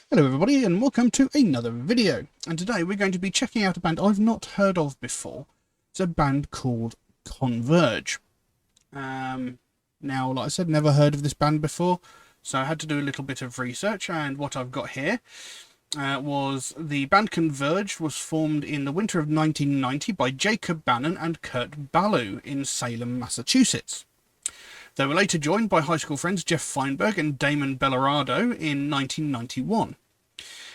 Hello everybody and welcome to another video, and today we're going to be checking out a band I've not heard of before. It's a band called Converge. Now, like I said, never heard of this band before, so I had to do a little bit of research, and what I've got here was the band Converge was formed in the winter of 1990 by Jacob Bannon and Kurt Ballou in Salem, Massachusetts. They were later joined by high school friends Jeff Feinberg and Damon Bellarado in 1991.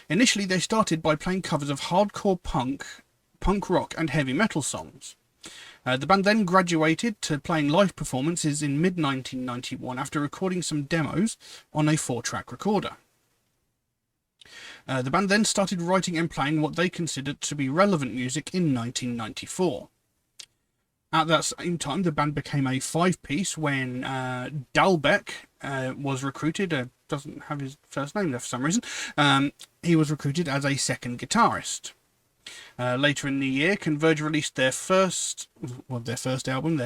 Initially, they started by playing covers of hardcore punk rock and heavy metal songs. The band then graduated to playing live performances in mid-1991 after recording some demos on a 4-track recorder. The band then started writing and playing what they considered to be relevant music in 1994. At that same time, the band became a 5-piece when Dalbec was recruited. Doesn't have his first name there for some reason. He was recruited as a second guitarist. Later in the year, Converge released their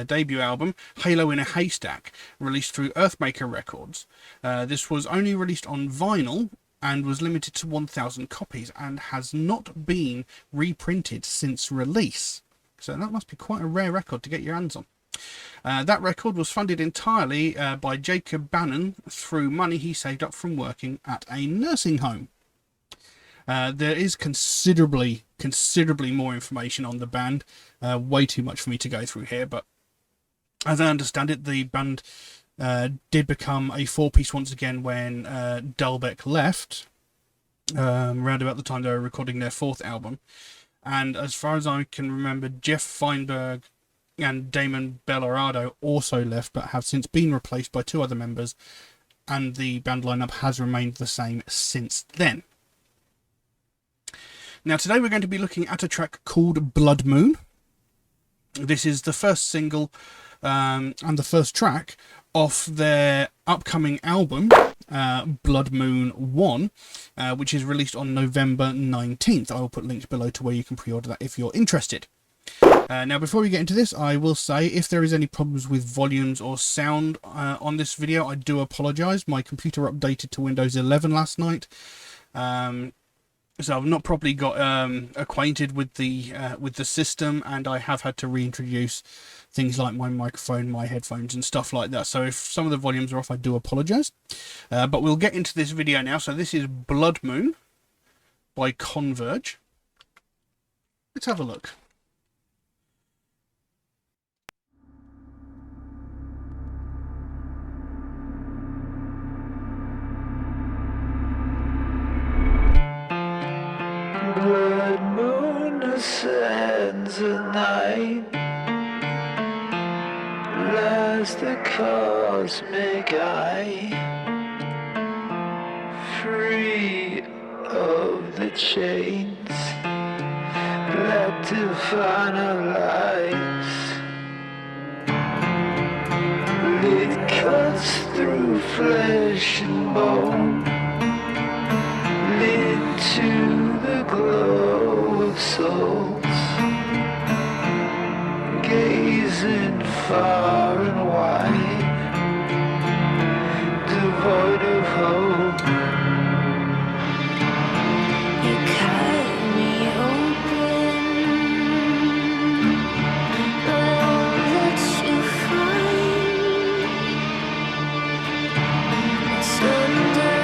debut album, Halo in a Haystack, released through Earthmaker Records. This was only released on vinyl and was limited to 1,000 copies and has not been reprinted since release. So that must be quite a rare record to get your hands on. That record was funded entirely by Jacob Bannon through money he saved up from working at a nursing home. There is considerably more information on the band. Way too much for me to go through here, but as I understand it, the band did become a 4-piece once again when Dalbec left, around about the time they were recording their 4th album. And as far as I can remember, Jeff Feinberg and Damon Bellarado also left, but have since been replaced by 2 other members, and the band lineup has remained the same since then. Now today we're going to be looking at a track called Bloodmoon. This is the first single and the first track off their upcoming album, Bloodmoon 1, which is released on November 19th. I will put links below to where you can pre-order that if you're interested. Now, before we get into this, I will say if there is any problems with volumes or sound on this video, I do apologise. My computer updated to Windows 11 last night, so I've not properly got acquainted with the system, and I have had to reintroduce things like my microphone, my headphones and stuff like that. So if some of the volumes are off, I do apologise. But we'll get into this video now. So this is Bloodmoon by Converge. Let's have a look. Blood moon ascends at night, lies the cosmic eye, free of the chains that define our lives. It cuts through flesh and bone, into the glow of souls, gazing far and wide, devoid of hope. You cut me open, all that you find, it's under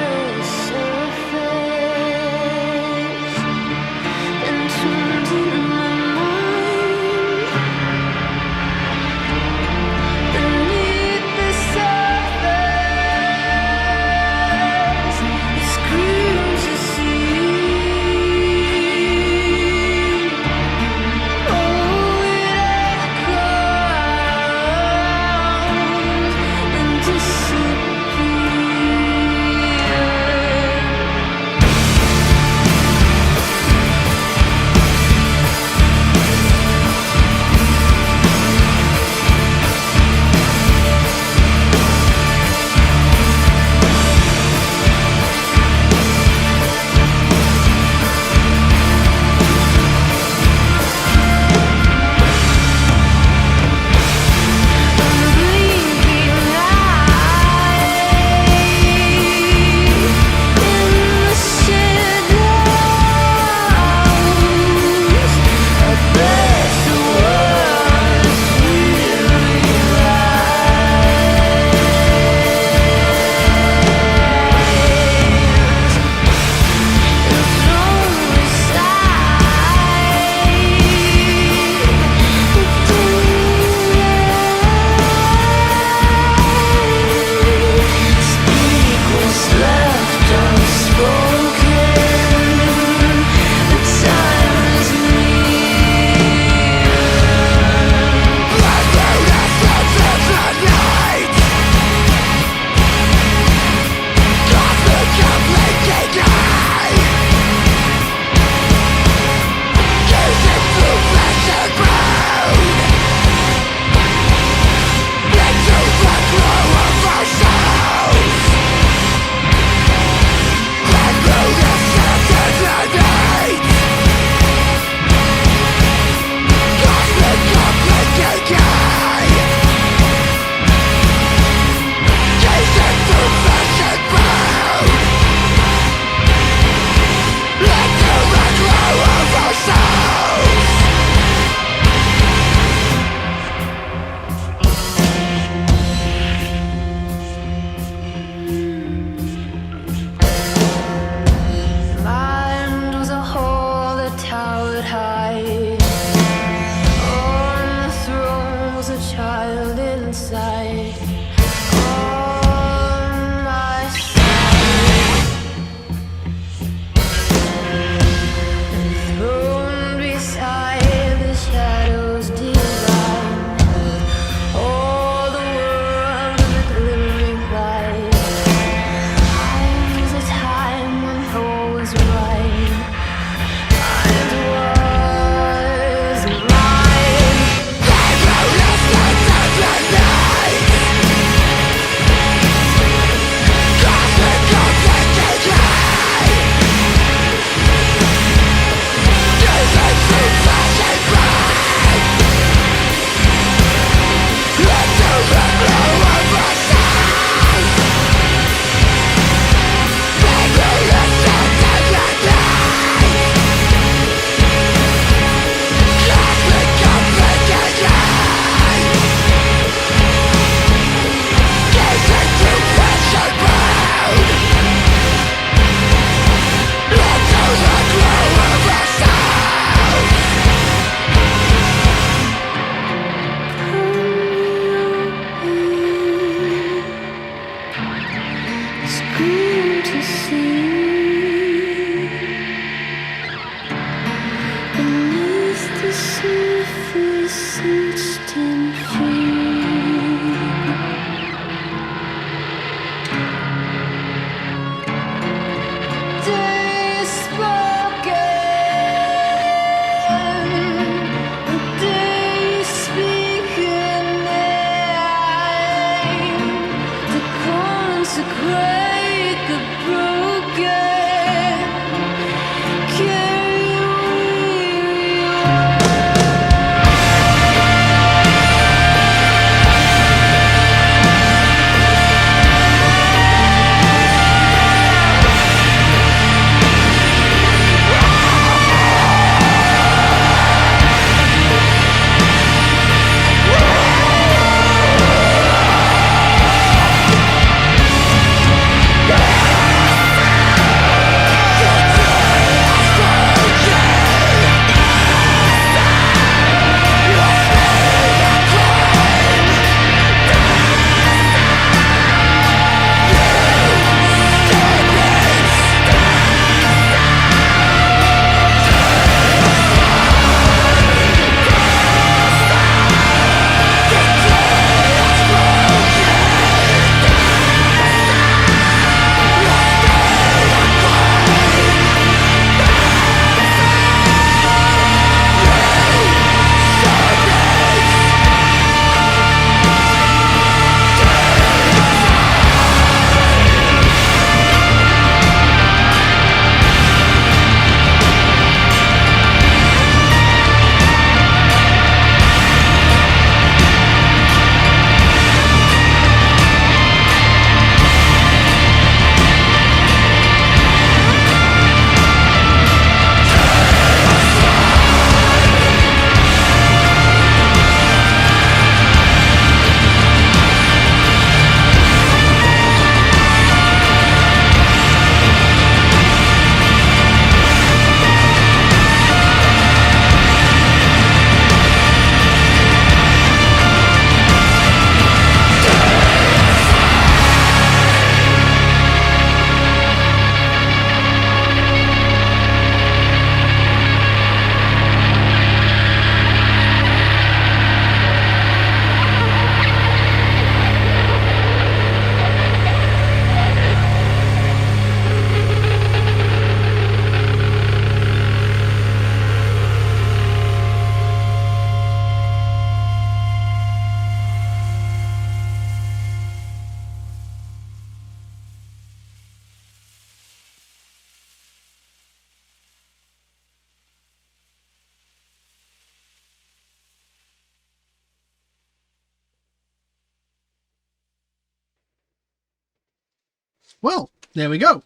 Well, there we go.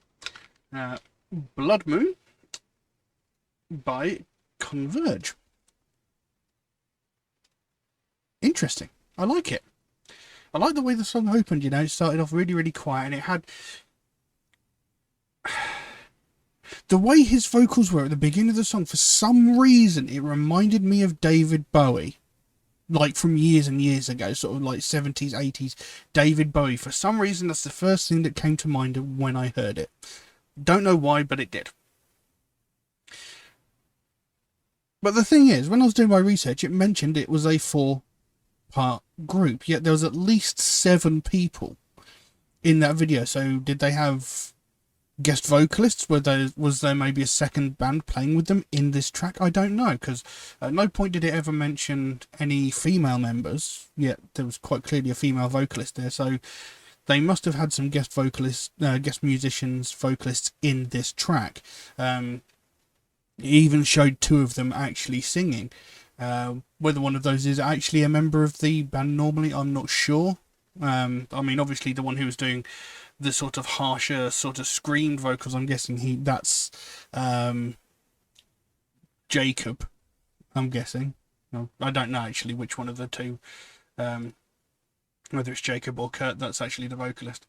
Bloodmoon by Converge. Interesting. I like it. I like the way the song opened, you know. It started off really, really quiet, and it had... The way his vocals were at the beginning of the song, for some reason, it reminded me of David Bowie. Like from years and years ago, sort of like 70s, 80s, David Bowie. For some reason, that's the first thing that came to mind when I heard it. Don't know why, but it did. But the thing is, when I was doing my research, it mentioned it was a 4-part group, yet there was at least 7 people in that video. So did they have guest vocalists? Was there maybe a second band playing with them in this track? I don't know, because at no point did it ever mention any female members, yet there was quite clearly a female vocalist there. So they must have had some guest vocalists, guest musicians, vocalists in this track. It even showed 2 of them actually singing. Whether one of those is actually a member of the band normally, I'm not sure. I mean, obviously the one who was doing the sort of harsher, sort of screamed vocals, I'm guessing that's Jacob, I'm guessing. No, I don't know actually which one of the 2, whether it's Jacob or Kurt, that's actually the vocalist.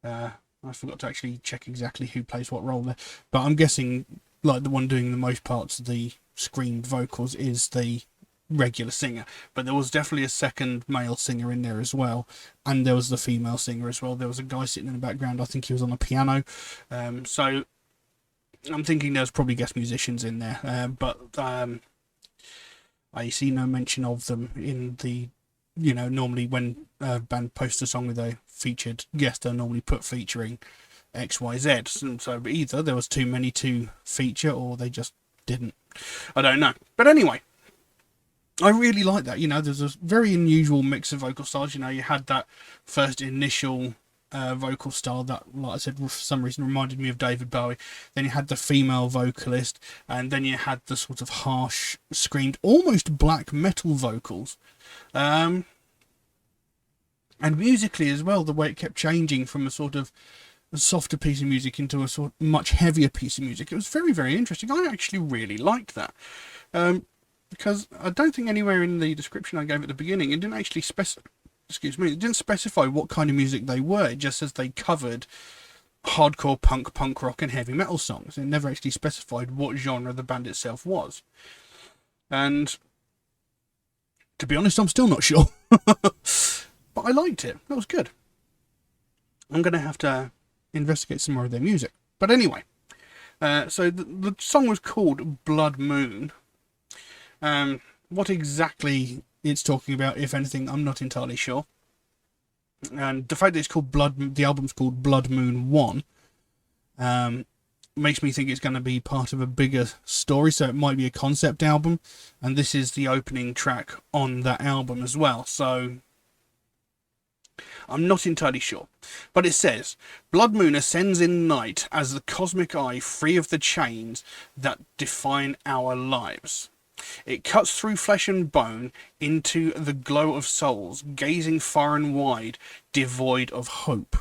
I forgot to actually check exactly who plays what role there, but I'm guessing like the one doing the most parts of the screamed vocals is the regular singer. But there was definitely a second male singer in there as well, and there was the female singer as well. There was a guy sitting in the background, I think he was on a piano. So I'm thinking there's probably guest musicians in there, but I see no mention of them in the, you know, normally when a band posts a song with a featured guest, they'll normally put featuring XYZ. So either there was too many to feature, or they just didn't. I don't know. But anyway, I really like that. You know, there's a very unusual mix of vocal styles. You know, you had that first initial vocal style that, like I said, for some reason reminded me of David Bowie. Then you had the female vocalist, and then you had the sort of harsh, screamed, almost black metal vocals. And musically as well, the way it kept changing from a sort of a softer piece of music into a sort of much heavier piece of music. It was very, very interesting. I actually really liked that. Because I don't think anywhere in the description I gave at the beginning, it didn't actually it didn't specify what kind of music they were. It just says they covered hardcore punk, punk rock and heavy metal songs. It never actually specified what genre the band itself was. And to be honest, I'm still not sure. But I liked it. That was good. I'm going to have to investigate some more of their music. But anyway, so the song was called Bloodmoon. What exactly it's talking about, if anything, I'm not entirely sure. And the fact that it's called the album's called Bloodmoon 1, makes me think it's going to be part of a bigger story, so it might be a concept album, and this is the opening track on that album as well, so I'm not entirely sure. But it says, Bloodmoon ascends in night as the cosmic eye free of the chains that define our lives. It cuts through flesh and bone into the glow of souls, gazing far and wide, devoid of hope.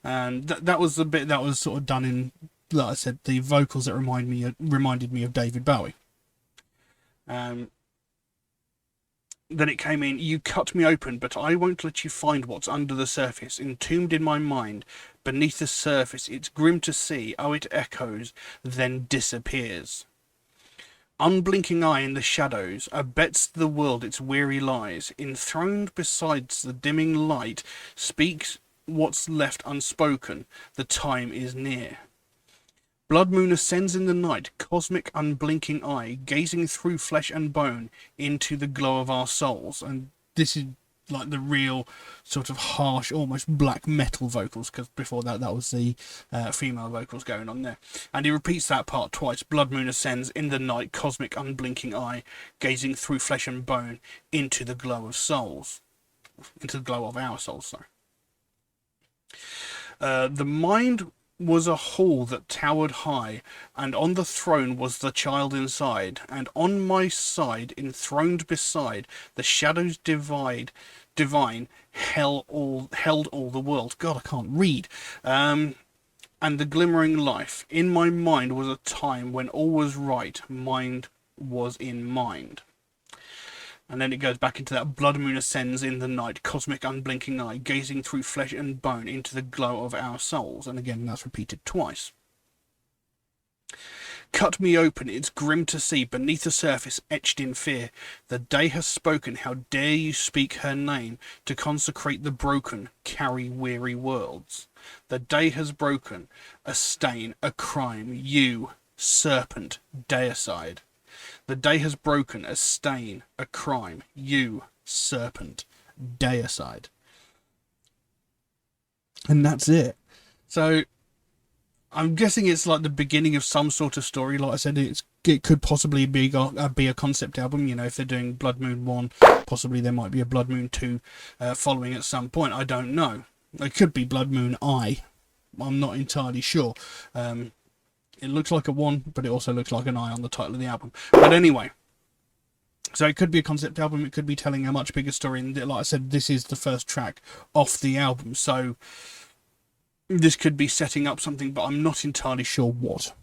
And that was the bit that was sort of done in, like I said, the vocals that reminded me of David Bowie. Then it came in, you cut me open, but I won't let you find what's under the surface, entombed in my mind. Beneath the surface, it's grim to see, oh, it echoes, then disappears. Unblinking eye in the shadows, abets the world its weary lies, enthroned besides the dimming light, speaks what's left unspoken, the time is near. Bloodmoon ascends in the night, cosmic unblinking eye, gazing through flesh and bone into the glow of our souls. And this is like the real sort of harsh, almost black metal vocals, because before that was the female vocals going on there. And he repeats that part twice. Bloodmoon ascends in the night, cosmic unblinking eye, gazing through flesh and bone into the glow of souls. Into the glow of our souls, sorry. The mind was a hall that towered high, and on the throne was the child inside, and on my side, enthroned beside, the shadows divine held all the world. God, I can't read. and the glimmering life. In my mind was a time when all was right, mind was in mind. And then it goes back into that blood-moon ascends in the night, cosmic unblinking eye, gazing through flesh and bone into the glow of our souls. And again, that's repeated twice. Cut me open, it's grim to see, beneath the surface, etched in fear. The day has spoken, how dare you speak her name, to consecrate the broken, carry weary worlds. The day has broken, a stain, a crime, you, serpent, deicide. The day has broken, a stain, a crime, you, serpent, deicide. And that's it. So, I'm guessing it's like the beginning of some sort of story. Like I said, it could possibly be a concept album. You know, if they're doing Bloodmoon 1, possibly there might be a Bloodmoon 2 following at some point. I don't know. It could be Bloodmoon I. I'm not entirely sure. It looks like a 1, but it also looks like an I on the title of the album. But anyway, so it could be a concept album. It could be telling a much bigger story. And like I said, this is the first track off the album. So this could be setting up something, but I'm not entirely sure what.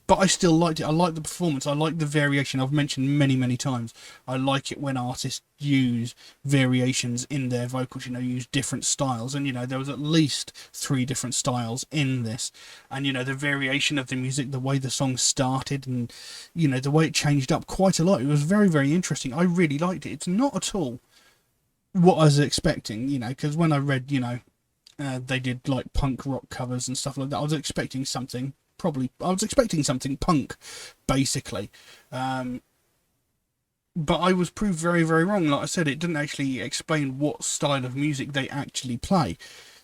But I still liked it. I like the performance. I like the variation. I've mentioned many, many times. I like it when artists use variations in their vocals, you know, use different styles. And, you know, there was at least 3 different styles in this. And, you know, the variation of the music, the way the song started and, you know, the way it changed up quite a lot. It was very, very interesting. I really liked it. It's not at all what I was expecting, you know, because when I read, you know, they did like punk rock covers and stuff like that, I was expecting something. I was expecting something punk, basically. But I was proved very, very wrong. Like I said, it didn't actually explain what style of music they actually play.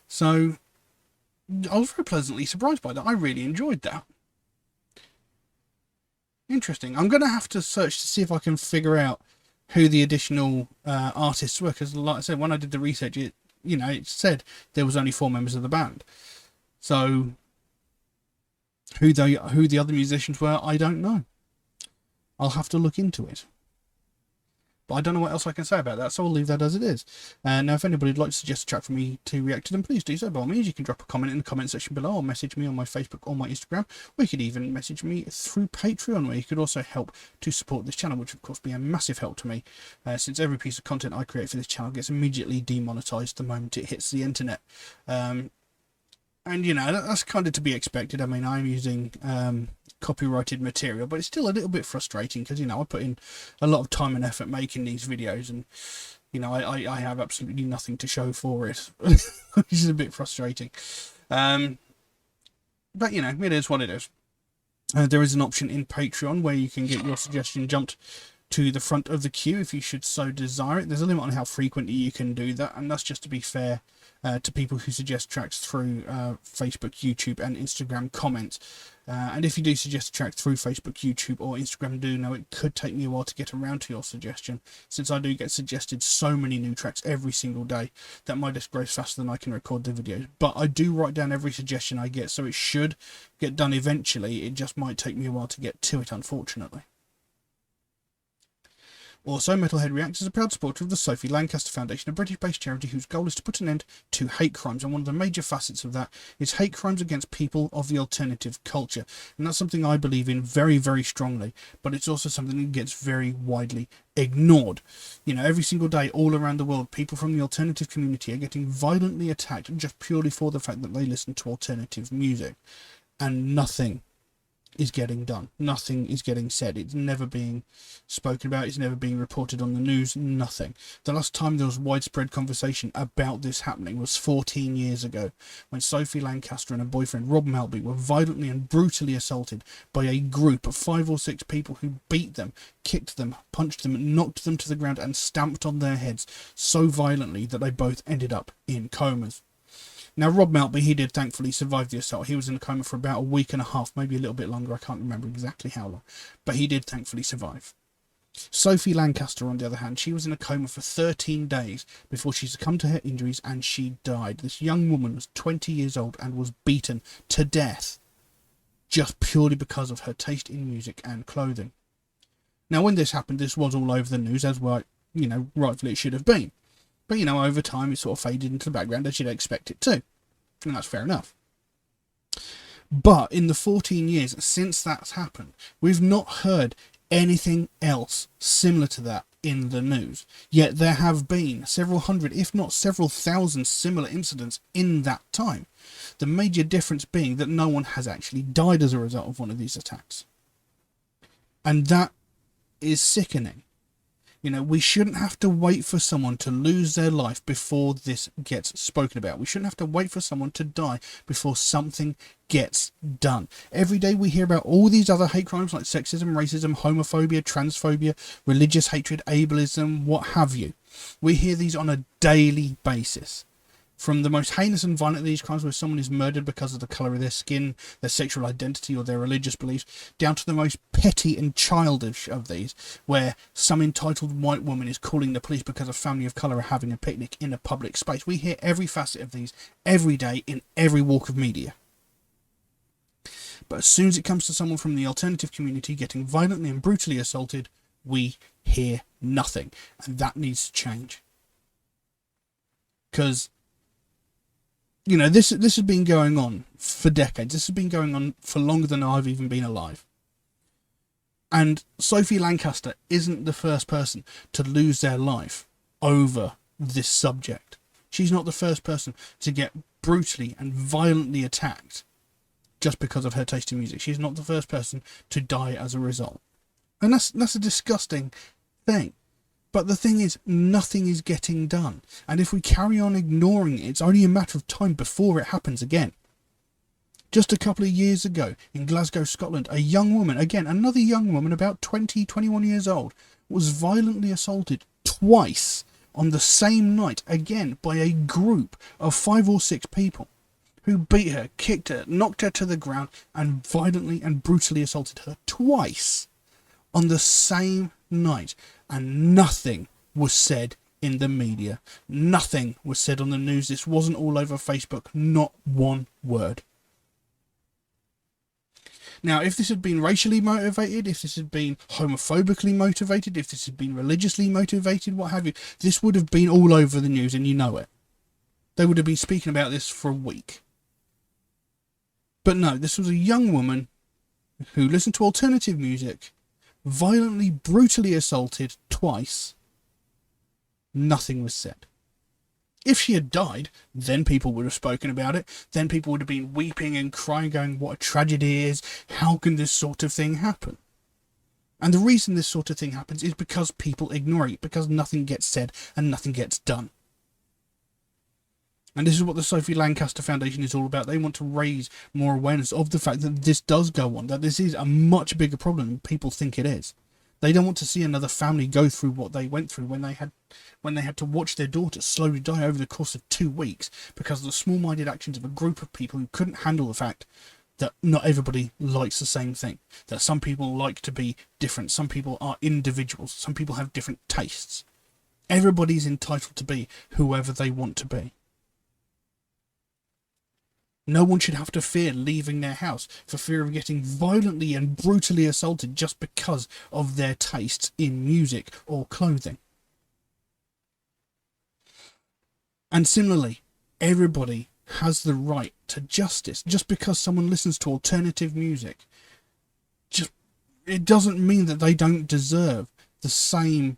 So I was very pleasantly surprised by that. I really enjoyed that. Interesting. I'm going to have to search to see if I can figure out who the additional artists were. Because like I said, when I did the research, it said there was only 4 members of the band. So who the other musicians were, I don't know. I'll have to look into it. But I don't know what else I can say about that, so I'll leave that as it is. Now, if anybody would like to suggest a track for me to react to, then please do so. By all means, you can drop a comment in the comment section below, or message me on my Facebook or my Instagram, or you could even message me through Patreon, where you could also help to support this channel, which would, of course, be a massive help to me, since every piece of content I create for this channel gets immediately demonetized the moment it hits the internet. And, you know, that's kind of to be expected. I mean, I'm using copyrighted material, but it's still a little bit frustrating because, you know, I put in a lot of time and effort making these videos and, you know, I have absolutely nothing to show for it, which is a bit frustrating. But, you know, it is what it is. There is an option in Patreon where you can get your suggestion jumped to the front of the queue if you should so desire it. There's a limit on how frequently you can do that, and that's just to be fair to people who suggest tracks through Facebook, YouTube and Instagram comments. And if you do suggest a track through Facebook, YouTube or Instagram, do know it could take me a while to get around to your suggestion, since I do get suggested so many new tracks every single day that my disk grows faster than I can record the videos. But I do write down every suggestion I get, so it should get done eventually. It just might take me a while to get to it, unfortunately. Also, MetalHead Reacts is a proud supporter of the Sophie Lancaster Foundation, a British-based charity whose goal is to put an end to hate crimes, and one of the major facets of that is hate crimes against people of the alternative culture. And that's something I believe in very, very strongly, but it's also something that gets very widely ignored. You know, every single day, all around the world, people from the alternative community are getting violently attacked just purely for the fact that they listen to alternative music. And nothing is getting done. Nothing is getting said. It's never being spoken about. It's never being reported on the news. Nothing. The last time there was widespread conversation about this happening was 14 years ago, when Sophie Lancaster and her boyfriend Rob Maltby were violently and brutally assaulted by a group of 5 or 6 people who beat them, kicked them, punched them, knocked them to the ground and stamped on their heads so violently that they both ended up in comas. Now, Rob Maltby, he did thankfully survive the assault. He was in a coma for about a week and a half, maybe a little bit longer. I can't remember exactly how long, but he did thankfully survive. Sophie Lancaster, on the other hand, she was in a coma for 13 days before she succumbed to her injuries and she died. This young woman was 20 years old and was beaten to death just purely because of her taste in music and clothing. Now, when this happened, this was all over the news, as well, you know, rightfully it should have been. But, you know, over time it sort of faded into the background, as you'd expect it to. And that's fair enough. But in the 14 years since that's happened, we've not heard anything else similar to that in the news. Yet there have been several hundred, if not several thousand, similar incidents in that time. The major difference being that no one has actually died as a result of one of these attacks. And that is sickening. You know, we shouldn't have to wait for someone to lose their life before this gets spoken about. We shouldn't have to wait for someone to die before something gets done. Every day we hear about all these other hate crimes like sexism, racism, homophobia, transphobia, religious hatred, ableism, what have you. We hear these on a daily basis. From the most heinous and violent of these crimes, where someone is murdered because of the colour of their skin, their sexual identity, or their religious beliefs, down to the most petty and childish of these, where some entitled white woman is calling the police because a family of colour are having a picnic in a public space. We hear every facet of these every day in every walk of media. But as soon as it comes to someone from the alternative community getting violently and brutally assaulted, we hear nothing. And that needs to change. Because, you know, this has been going on for decades. This has been going on for longer than I've even been alive. And Sophie Lancaster isn't the first person to lose their life over this subject. She's not the first person to get brutally and violently attacked just because of her taste in music. She's not the first person to die as a result. And that's a disgusting thing. But the thing is, nothing is getting done. And if we carry on ignoring it, it's only a matter of time before it happens again. Just a couple of years ago, in Glasgow, Scotland, a young woman, again, another young woman, about 20, 21 years old, was violently assaulted twice on the same night, again, by a group of 5 or 6 people who beat her, kicked her, knocked her to the ground, and violently and brutally assaulted her twice on the same night. And nothing was said in the media. Nothing was said on the news. This wasn't all over Facebook. Not one word. Now, if this had been racially motivated, if this had been homophobically motivated, if this had been religiously motivated, what have you, this would have been all over the news, and you know it. They would have been speaking about this for a week. But no, this was a young woman who listened to alternative music, violently, brutally assaulted twice. Nothing was said. If she had died, then people would have spoken about it. Then people would have been weeping and crying, going, what a tragedy it is. How can this sort of thing happen? And the reason this sort of thing happens is because people ignore it, because nothing gets said and nothing gets done. And this is what the Sophie Lancaster Foundation is all about. They want to raise more awareness of the fact that this does go on, that this is a much bigger problem than people think it is. They don't want to see another family go through what they went through when they had to watch their daughter slowly die over the course of 2 weeks because of the small-minded actions of a group of people who couldn't handle the fact that not everybody likes the same thing, that some people like to be different, some people are individuals, some people have different tastes. Everybody's entitled to be whoever they want to be. No one should have to fear leaving their house for fear of getting violently and brutally assaulted just because of their tastes in music or clothing. And similarly, everybody has the right to justice. Just because someone listens to alternative music, it doesn't mean that they don't deserve the same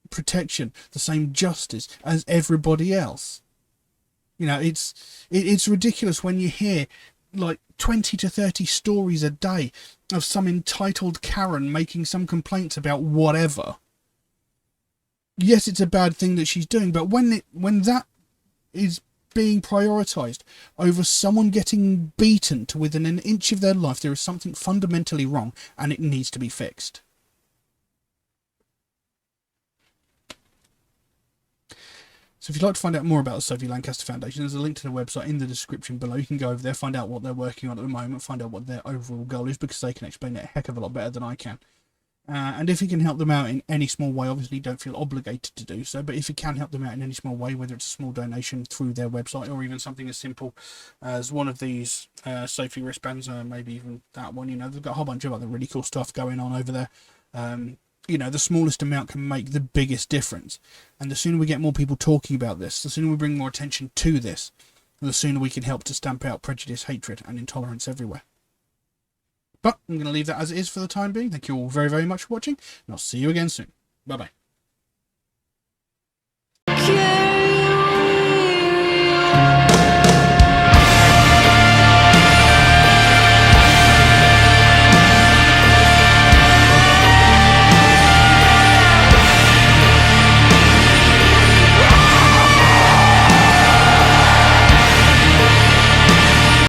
protection, the same justice as everybody else. You know, it's ridiculous when you hear like 20 to 30 stories a day of some entitled Karen making some complaints about whatever. Yes, it's a bad thing that she's doing, but when that is being prioritised over someone getting beaten to within an inch of their life, there is something fundamentally wrong and it needs to be fixed. So if you'd like to find out more about the Sophie Lancaster Foundation, there's a link to the website in the description below. You can go over there, find out what they're working on at the moment, find out what their overall goal is, because they can explain it a heck of a lot better than I can. And if you can help them out in any small way, obviously don't feel obligated to do so, but if you can help them out in any small way, whether it's a small donation through their website or even something as simple as one of these Sophie wristbands, or maybe even that one, you know, they've got a whole bunch of other really cool stuff going on over there. You know, the smallest amount can make the biggest difference. And the sooner we get more people talking about this, the sooner we bring more attention to this, the sooner we can help to stamp out prejudice, hatred, and intolerance everywhere. But I'm going to leave that as it is for the time being. Thank you all very, very much for watching, and I'll see you again soon. Bye-bye.